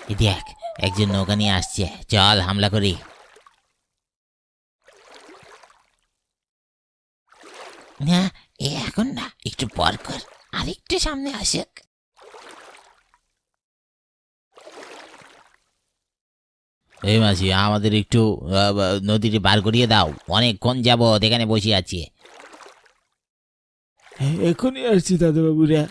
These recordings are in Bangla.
দেখ, একজন নৌকা নিয়ে আসছে, চল হামলা করি। না, এখন না, একটু পর কর, আরেকটু সামনে আসুক। এই মাসি, আমাদের একটু নদীটি বার করিয়ে দাও, অনেকক্ষণ যাবত এখানে বসে আছি। এখনই আসছি দাদাবাবুরা।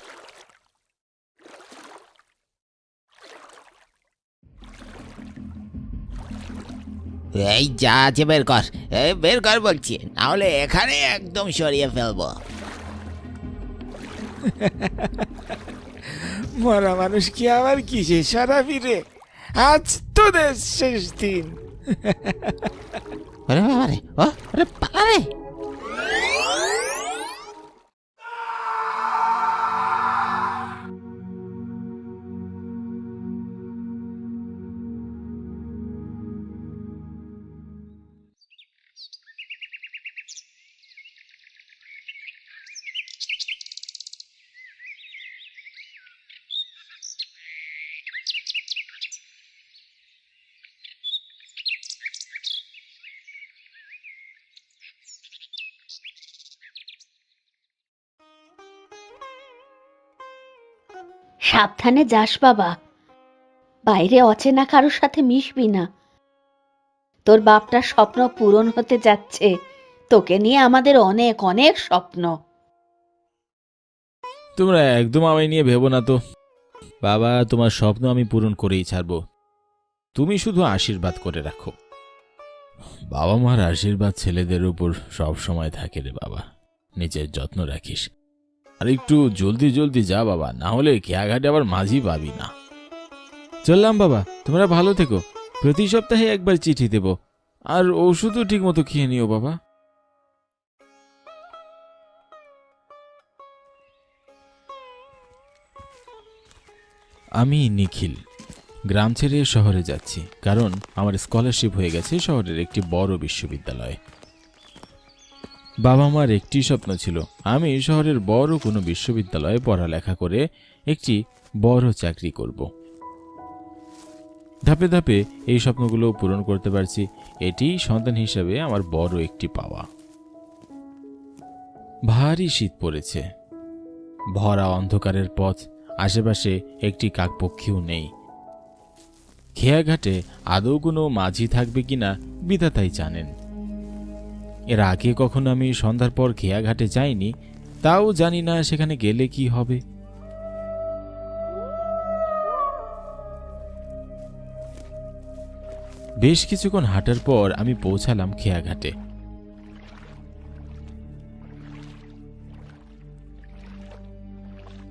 এই যা আছে বের কর, বের কর বলছি, নাহলে এখানে একদম সরিয়ে ফেলবো। মরা মানুষ কি আবার কিসে সারা ফিরে? আজ তোদের শেষ দিন। আরে বাবারে, ও আরে পালা রে। সাবধানে যাস বাবা, বাইরে অচেনা কারোর সাথে মিশবি না। তোর বাপটার স্বপ্ন পূরণ হতে যাচ্ছে, তোকে নিয়ে আমাদের অনেক অনেক স্বপ্ন। তোমরা একদম আমায় নিয়ে ভেবো না তো বাবা, তোমার স্বপ্ন আমি পূরণ করেই ছাড়বো। তুমি শুধু আশীর্বাদ করে রাখো। বাবা মার আশীর্বাদ ছেলেদের উপর সব সময় থাকে রে বাবা। নিজের যত্ন রাখিস, আর একটু জলদি জলদি যা বাবা, না হলে খেয়াঘাটে আবার মাঝি পাবি না। চললাম বাবা, তোমরা ভালো থেকো। প্রতি সপ্তাহে একবার চিঠি দেব, আর ওষুধও ঠিক মতো খেয়ে নিও বাবা। আমি নিখিল গ্রাম ছেড়ে শহরে যাচ্ছি, কারণ আমার স্কলারশিপ হয়ে গেছে শহরের একটি বড় বিশ্ববিদ্যালয়ে। বাবা মার একটি স্বপ্ন ছিল, আমি শহরের বড় কোনো বিশ্ববিদ্যালয়ে পড়ালেখা করে একটি বড় চাকরি করব। ধাপে ধাপে এই স্বপ্নগুলো পূরণ করতে পারছি, এটি সন্তান হিসাবে আমার বড় একটি পাওয়া। ভারী শীত পড়েছে, ভরা অন্ধকারের পথ, আশেপাশে একটি কাকপক্ষীও নেই। খেয়াঘাটে আদৌ কোনো মাঝি থাকবে কিনা বিধাতাই জানেন। এর আগে কখনো আমি সন্ধ্যার পর খেয়াঘাটে যাইনি, তাও জানি না সেখানে গেলে কি হবে। বেশ কিছুক্ষণ হাঁটার পর আমি পৌঁছালাম খেয়াঘাটে।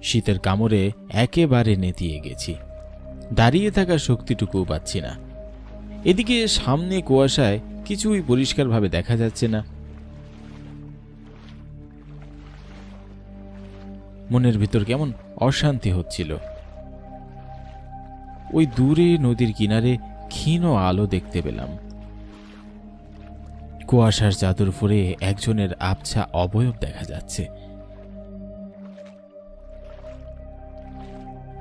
শীতের কামড়ে একেবারে নেতিয়ে গেছি, দাঁড়িয়ে থাকার শক্তিটুকুও পাচ্ছি না। এদিকে সামনে কুয়াশায় কিছুই পরিষ্কারভাবে দেখা যাচ্ছে না। মনের ভিতর কেমন অশান্তি হচ্ছিল। ওই দূরে নদীর কিনারে ক্ষীণ আলো দেখতে পেলাম। কুয়াশার চাদর ফুরে একজনের আবছা অবয়ব দেখা যাচ্ছে।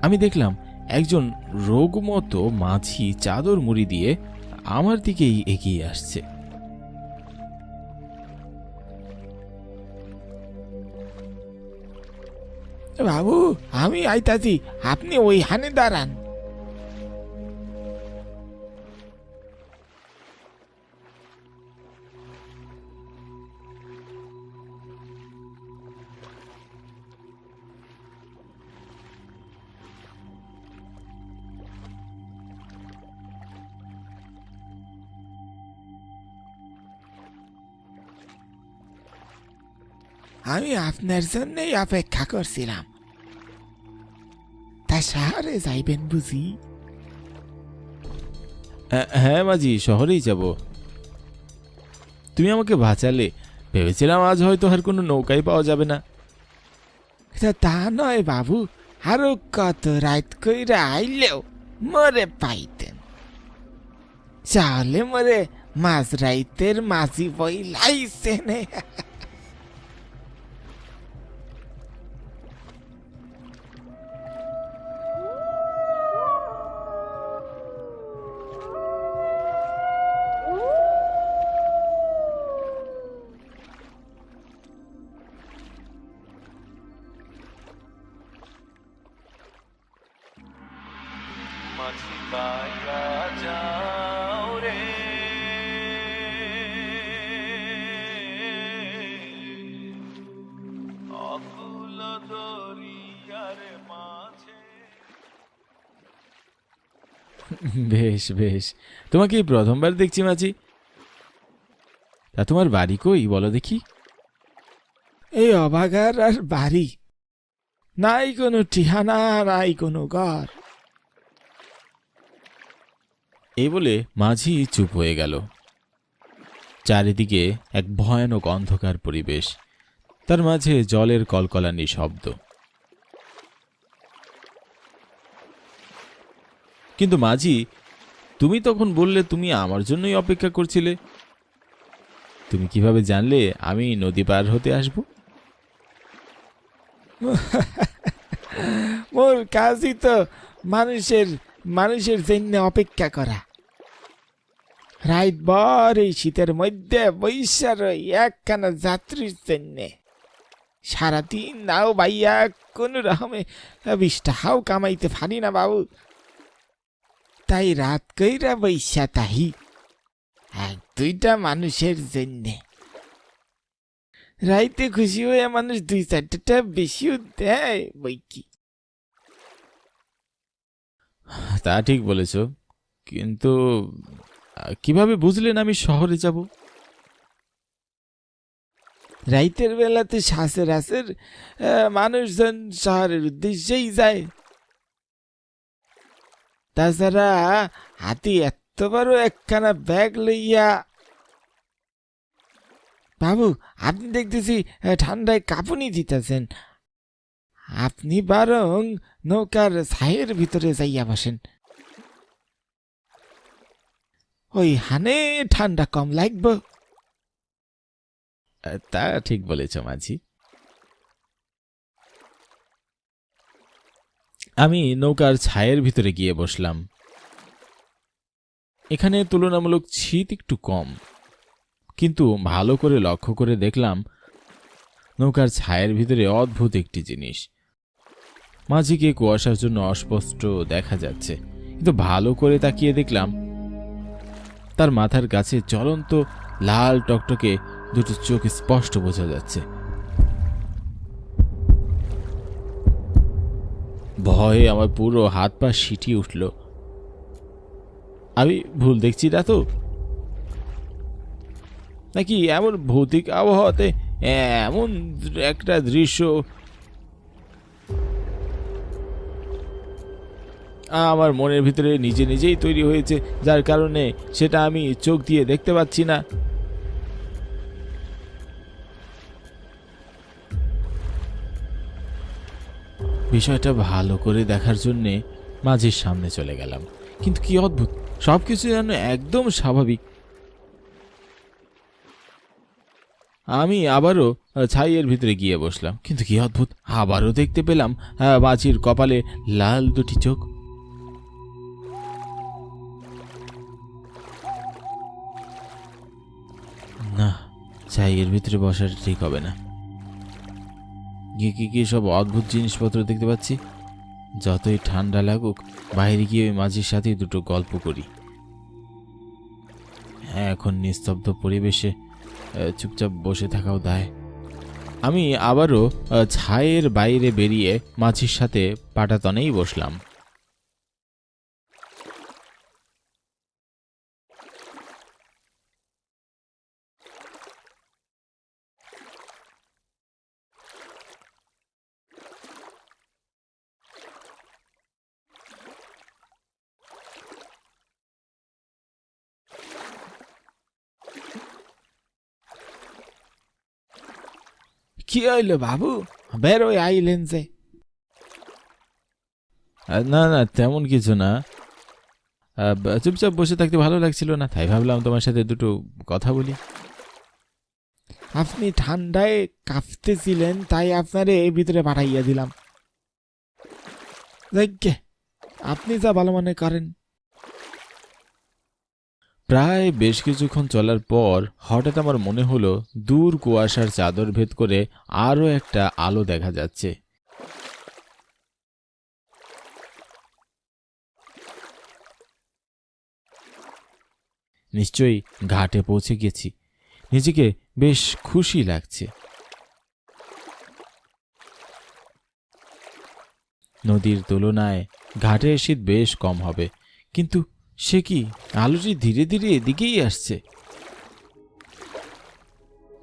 আমি দেখলাম একজন রোগমতো মাঝি চাদর মুড়ি দিয়ে আমার দিকেই এগিয়ে আসছে। বাবু, আমি আইতাছি, আপনি ওইখানে দাঁড়ান। আমি আপনার জন্যই অপেক্ষা করছিলাম। তা শহরে যাইবেন বুঝি? হ্যাঁ মাঝি, শহরেই যাব। তুমি আমাকে বাঁচালে, ভেবেছিলাম আজ হয়তো আর কোনো নৌকাই পাওয়া যাবে না। তা নয় বাবু, আরো কত রাত কইরা আইলেও মরে পাইতেন। চালে মরে মাঝ রাইতের মাঝি বই লাইছেন। মাঝি পাইয়া যাও রে, অকুল দরিয়ার মাঝে। বেশ বেশ, তোমাকে এই প্রথমবার দেখছি মাঝি। তা তোমার বাড়ি কই বলো দেখি? এই অবাগার আর বাড়ি, নাই কোনো ঠিকানা, নাই কোনো ঘর। এই বলে মাঝি চুপ হয়ে গেল। চারিদিকে এক ভয়ানক অন্ধকার পরিবেশ, তার মাঝে জলের কলকলানি শব্দ। কিন্তু মাঝি, তুমি তখন বললে তুমি আমার জন্যই অপেক্ষা করছিলে। তুমি কিভাবে জানলে আমি নদী পার হতে আসব? মোর কাজই তো মানুষের মানুষের জন্য অপেক্ষা করা। রাত ভর এই শীতের মধ্যে বৈশা রই একখানা যাত্রীর জন্য। সারাদিন নাও ভাইয়া কোনো রকমে 20 টাকাও কামাইতে পারি না বাবু, তাই রাত কইরা বৈশা তাহি 1-2টা মানুষের জন্যে। রাইতে খুশি হয়ে মানুষ 2-4টা বেশিও দেয় বই কি। তা ঠিক বলেছ, কিন্তু কিভাবে বুঝলেন আমি শহরে যাব? রাইতের বেলাতে সচরাচর মানুষজন শহরের উদ্দেশ্যেই যায়। তাছাড়া হাতি এত বড় একখানা ব্যাগ লইয়া। বাবু, আপনি দেখতেছি ঠান্ডায় কাঁপুনি দিতেছেন। আপনি বরং নৌকার ছায়ের ভিতরে যাইয়া বসেন, ওই হানে ঠান্ডা কম লাগবে। তা ঠিক বলেছ মাঝি। আমি নৌকার ছায়ের ভিতরে গিয়ে বসলাম। এখানে তুলনামূলক শীত একটু কম, কিন্তু ভালো করে লক্ষ্য করে দেখলাম নৌকার ছায়ের ভিতরে অদ্ভুত একটি জিনিস। মাঝিকে কুয়াশার জন্য অস্পষ্ট দেখা যাচ্ছে, কিন্তু ভালো করে তাকিয়ে দেখলাম তার মাথার কাছে জ্বলন্ত লাল টকটকে দুটো চোখ স্পষ্ট বোঝা যাচ্ছে। ভয়ে আমার পুরো হাত পা সিটিয়ে উঠল। আমি ভুল দেখছি না তো? নাকি এমন ভৌতিক আবহাওয়াতে এমন একটা দৃশ্য আমার মনের ভিতরে নিজে নিজেই তৈরি হয়েছে, যার কারণে সেটা আমি চোখ দিয়ে দেখতে পাচ্ছি না? বিষয়টা ভালো করে দেখার জন্যে মাঝির সামনে চলে গেলাম, কিন্তু কি অদ্ভুত, সবকিছু যেন একদম স্বাভাবিক। আমি আবারও ছাইয়ের ভিতরে গিয়ে বসলাম, কিন্তু কি অদ্ভুত, আবারও দেখতে পেলাম মাঝির কপালে লাল দুটি চোখ। না, ছাইয়ের ভিতরে বসাটা ঠিক হবে না। কি কি কি সব অদ্ভুত জিনিসপত্র দেখতে পাচ্ছি। যতই ঠান্ডা লাগুক, বাইরে গিয়ে ওই মাঝির সাথে দুটো গল্প করি। হ্যাঁ, এখন নিস্তব্ধ পরিবেশে চুপচাপ বসে থাকাও দায়। আমি আবারও ছায়ের বাইরে বেরিয়ে মাঝির সাথে পাটাতনেই বসলাম। কি হইলো বাবু, বেরোয় আইলেন যে? না না, তেমন কিছু না। চুপচাপ বসে থাকতে ভালো লাগছিল না, তাই ভাবলাম তোমার সাথে দুটো কথা বলি। আপনি ঠান্ডায় কাঁপতেছিলেন, তাই আপনারে এই ভিতরে পাঠাইয়া দিলাম। যাইগে, আপনি যা ভালো মনে করেন। প্রায় বেশ কিছুক্ষণ চলার পর হঠাৎ আমার মনে হলো দূর কুয়াশার চাদর ভেদ করে আরো একটা আলো দেখা যাচ্ছে। নিশ্চয়ই ঘাটে পৌঁছে গেছি। নিজেকে বেশ খুশি লাগছে। নদীর তুলনায় ঘাটে শীত বেশ কম হবে, কিন্তু সে কি, আলোটি ধীরে ধীরে এদিকেই আসছে।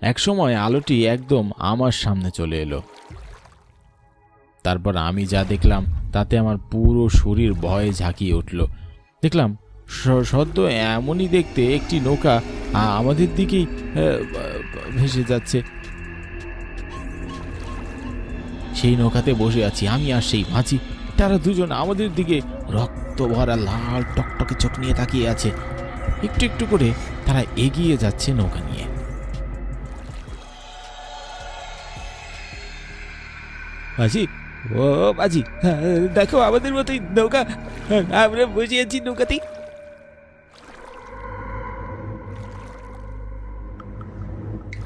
একসময় আলোটি একদম আমার সামনে চলে এলো। তারপর আমি যা দেখলাম তাতে আমার পুরো শরীর ভয়ে ঝাঁকিয়ে উঠল। দেখলাম সদ্য এমনই দেখতে একটি নৌকা আমাদের দিকেই ভেসে যাচ্ছে। সেই নৌকাতে বসে আছি আমি আর সেই মাঝি। তারা দুজন আমাদের দিকে রক্ত ভরা লাল টকটকে চোখ নিয়ে তাকিয়ে আছে। একটু একটু করে তারা এগিয়ে যাচ্ছে নৌকা নিয়ে। মাঝি, ও মাঝি, দেখো আমাদের মতোই নৌকা, আমরা বসে আছি নৌকাতেই।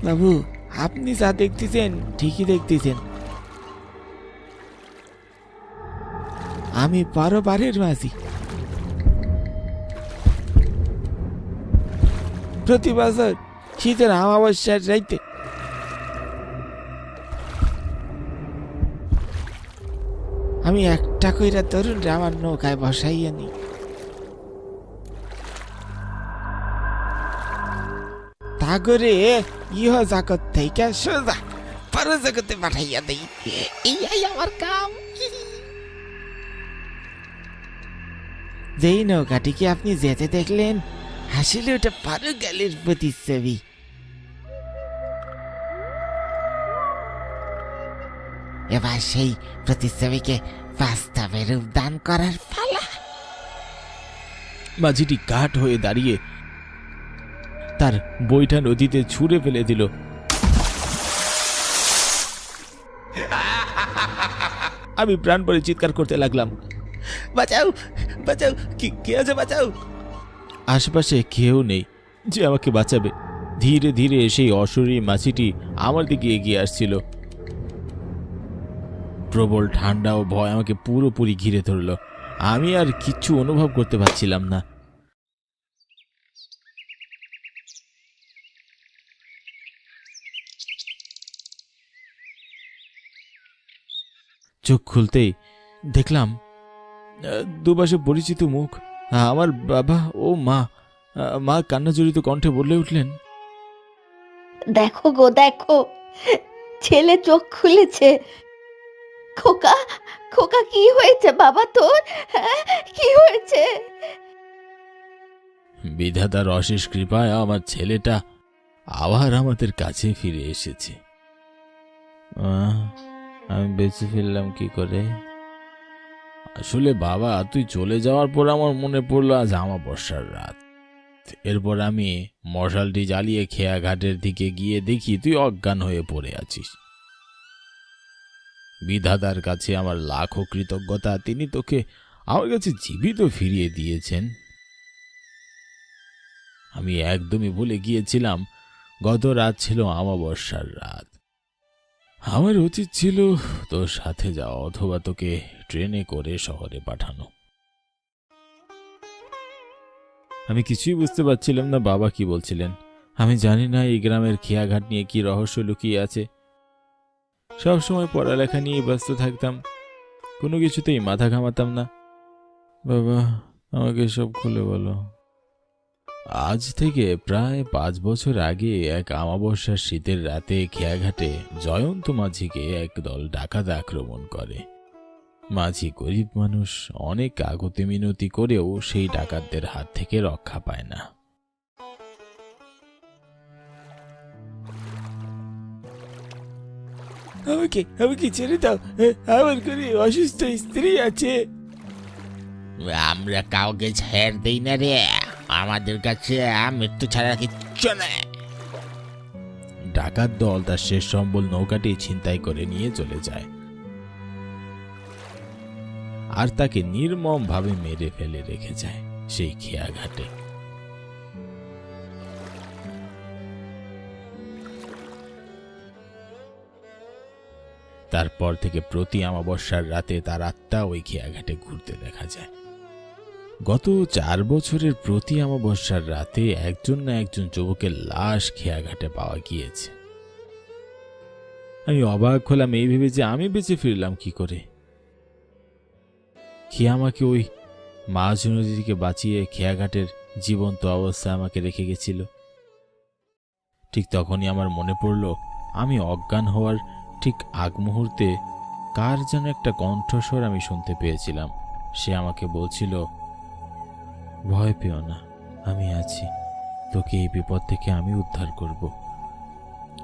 বাবু, আপনি যা দেখতেছেন ঠিকই দেখতেছেন। আমি পারের মাঝি। প্রতি বছর শীতের অমাবস্যার রাইতে আমি একটা কইরা তরুণরা আমার নৌকায় বসাইয়া নি। তা করে ইহ জাগত থেকে সোজা পর জগতে পাঠাইয়া দেই। এই আমার কাম। যেই নৌকাটিকে আপনি যেতে দেখলেন, আসলে ওটা পারুগালের প্রতিচ্ছবি। এবার সেই প্রতিচ্ছবিকে বাস্তবে রূপ দান করার পালা। মাঝিটি কাঠ হয়ে দাঁড়িয়ে তার বইটা নদীতে ছুঁড়ে ফেলে দিল। আমি প্রাণ পরে চিৎকার করতে লাগলাম, বাঁচাও, বাঁচাও, কি আছে, বাঁচাও। আশেপাশে কেউ নেই যে আমাকে বাঁচাবে। ধীরে ধীরে সেই অশরীরী মাছিটি আমার দিকে এগিয়ে আসছিল। প্রবল ঠান্ডা ও ভয় আমাকে পুরোপুরি ঘিরে ধরল। আমি আর কিচ্ছু অনুভব করতে পারছিলাম না। চোখ খুলতেই দেখলাম দুপাশে পরিচিত মুখ। আমার বাবা ও মা। মা কান্নাজড়িত কণ্ঠে বলে উঠলেন, দেখো গো দেখো, ছেলে চোখ খুলেছে। খোকা, খোকা, কি হয়েছে বাবা তোর? হ্যাঁ, কি হয়েছে? বিধাতার অশেষ কৃপায় আমার ছেলেটা আবার আমাদের কাছে ফিরে এসেছে। আমি বেঁচে ফিরলাম কি করে? আসলে বাবা, তুই চলে যাওয়ার পর আমার মনে পড়লো আজ অমাবস্যার রাত। এরপর আমি মশালটি জ্বালিয়ে খেয়া ঘাটের দিকে গিয়ে দেখি তুই অজ্ঞান হয়ে পড়ে আছিস। বিধাতার কাছে আমার লাখো কৃতজ্ঞতা, তিনি তোকে আমার কাছে জীবিত ফিরিয়ে দিয়েছেন। আমি একদমই ভুলে গিয়েছিলাম গত রাত ছিল অমাবস্যার রাত। আমার উচিত ছিল তোর সাথে যাওয়া অথবা তোকে ট্রেনে করে শহরে পাঠানো। আমি কিছুই বুঝতে পারছিলাম না বাবা কি বলছিলেন। আমি জানি না এই গ্রামের খেয়াঘাট নিয়ে কি রহস্য লুকিয়ে আছে। সবসময় পড়ালেখা নিয়ে ব্যস্ত থাকতাম, কোনো কিছুতেই মাথা ঘামাতাম না। বাবা, আমাকে সব খুলে বলো। আজ থেকে প্রায় 5 বছর আগে এক অমাবস্যার শীতের রাতে খেয়াঘাটে জয়ন্ত মাঝিকে একদল ডাকাত আক্রমণ করে। মাঝি গরিব মানুষ, অনেক কাগতে মিনতি করেও সেই ডাকাতদের হাত থেকে রক্ষা পায় না। আমাকে ছেড়ে দাও, আমার ঘরে অসুস্থ স্ত্রী আছে। আমরা কাউকে ছেড় দেই না রে, আমাদের কাছে মৃত্যু ছাড়া কিচ্ছু নেই। ডাকাত দল তার শেষ সম্বল নৌকাটি ছিনতাই করে নিয়ে চলে যায় আর তাকে নির্মম ভাবে মেরে ফেলে রেখে যায় সেই খেয়াঘাটে। তারপর থেকে প্রতি অমাবস্যার রাতে তার আত্মা ওই খেয়াঘাটে ঘুরতে দেখা যায়। গত 4 বছরের প্রতি অমাবস্যার রাতে একজন না একজন যুবকের লাশ খেয়াঘাটে পাওয়া গিয়েছে। আমি অবাক হলাম এই ভেবে যে আমি বেঁচে ফিরলাম কি করে। কে আমাকে ওই মাঝ নদীকে বাঁচিয়ে খেয়াঘাটের জীবন্ত অবস্থায় আমাকে রেখে গেছিল। ঠিক তখনই আমার মনে পড়ল আমি অজ্ঞান হওয়ার ঠিক আগ মুহূর্তে কার যেন একটা কণ্ঠস্বর আমি শুনতে পেয়েছিলাম। সে আমাকে বলছিল, ভয় পেও না, আমি আছি, তোকে এই বিপদ থেকে আমি উদ্ধার করব।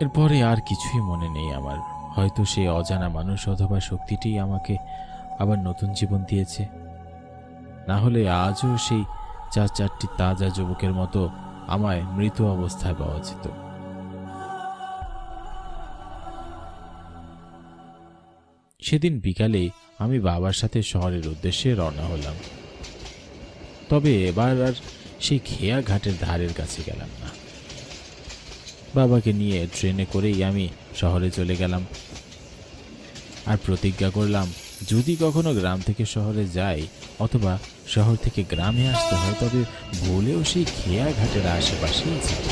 এরপরে আর কিছুই মনে নেই আমার। হয়তো সেই অজানা মানুষ অথবা শক্তিটিই আমাকে আবার নতুন জীবন দিয়েছে, না হলে আজও সেই 4টি তাজা যুবকের মতো আমায় মৃত অবস্থায় পাওয়া যেত। সেদিন বিকালে আমি বাবার সাথে শহরের উদ্দেশ্যে রওনা হলাম। তবে এবার আর সেই খেয়া ঘাটের ধারের কাছে গেলাম না। বাবাকে নিয়ে ট্রেনে করেই আমি শহরে চলে গেলাম। আর প্রতিজ্ঞা করলাম, যদি কখনো গ্রাম থেকে শহরে যাই অথবা শহর থেকে গ্রামে আসতে হয়, তবে ভুলেও সেই খেয়া ঘাটের আশেপাশেই যাব।